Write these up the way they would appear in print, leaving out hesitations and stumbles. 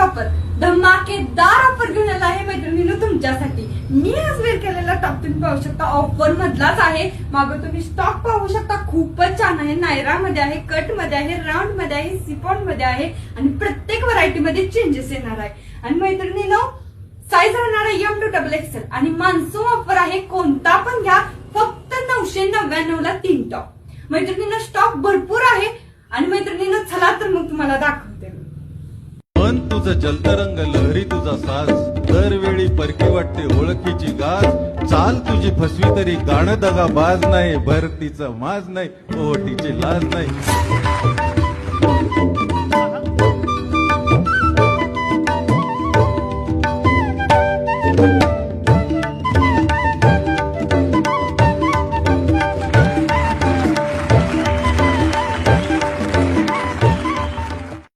Offer धमाकेदार offer घेऊन आला आहे मैत्रिणींनो तुमच्यासाठी। मी आज वेअर केलेला टॉप तुम्ही पाहू शकता, ऑफर मधलाच आहे। मागं तुम्ही स्टॉक पाहू शकता, खूपच छान आहे। नायरा मध्ये आहे, कट मध्ये आहे, राऊंड मध्ये आहे, सिफॉन मध्ये आहे आणि प्रत्येक व्हरायटी मध्ये चेंजेस येणार आहे। आणि मैत्रिणींनो साईज राहणार आहे M2XXL आणि मान्सून ऑफर आहे, कोणता पण घ्या फक्त 999 ला 3 टॉप। मैत्रिणींनो स्टॉक भरपूर आहे आणि मैत्रिणींनो चला तर मग तुम्हाला दाखवते। मन तुझं जलतरंग लहरी तुझा साज, दरवेळी परकी वाटते ओळखीची गाज। चाल तुझी फसवी तरी गाणं दगा बाज नाही, भरतीचं माज नाही, ओटीची लाज नाही।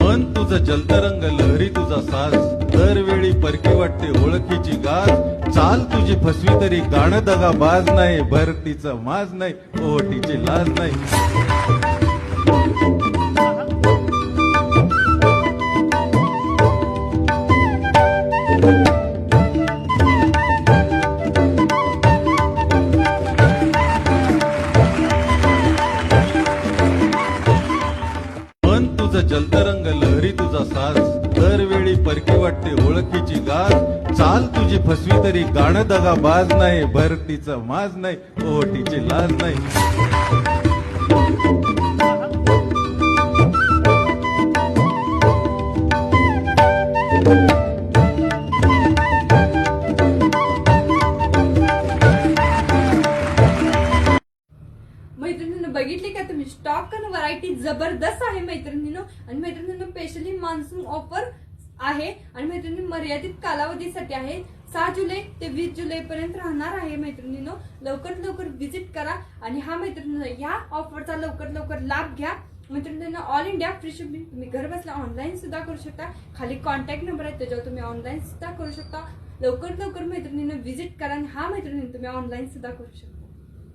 मन तुझं जलतरंग लहरी तुझा साज, दरवेळी परकी वाटते ओळखीची गाज। चाल तुझी फसवी तरी गाणं दगा बाज नाही, भरतीचं माज नाही, ओटीची लाज नाही। मन तुझं जलतरंग लहरी तुझा साज, दरवेळी परकी वाटते ओळखीची गाज। चाल तुझी फसवी तरी गाणं दगा बाज नाही, भरतीचं माज नाही, ओटीची लाज नाही। मैत्रिणींनो बघितली का तुम्ही, स्टॉक आणि व्हरायटी जबरदस्त आहे मैत्रिणींनो। आणि मैत्रिणींनो स्पेशली मान्सून ऑफर आहे आणि मैत्रिणी मर्यादित कालावधीसाठी आहे। 6 जुलै ते 20 जुलै पर्यंत राहणार आहे मैत्रिणींनो। लवकरात लवकर व्हिजिट करा आणि हा मैत्रिणींनो या ऑफरचा लवकर लवकर लाभ घ्या। मैत्रिणींनो ऑल इंडिया फ्री शिपिंग, तुम्ही घर बसल्या ऑनलाईन सुद्धा करू शकता। खाली कॉन्टॅक्ट नंबर आहे त्याच्यावर तुम्ही ऑनलाईन सुद्धा करू शकता। लवकर लवकर मैत्रिणींनो व्हिजिट करा आणि हा मैत्रिणींनो तुम्ही ऑनलाईन सुद्धा करू शकता।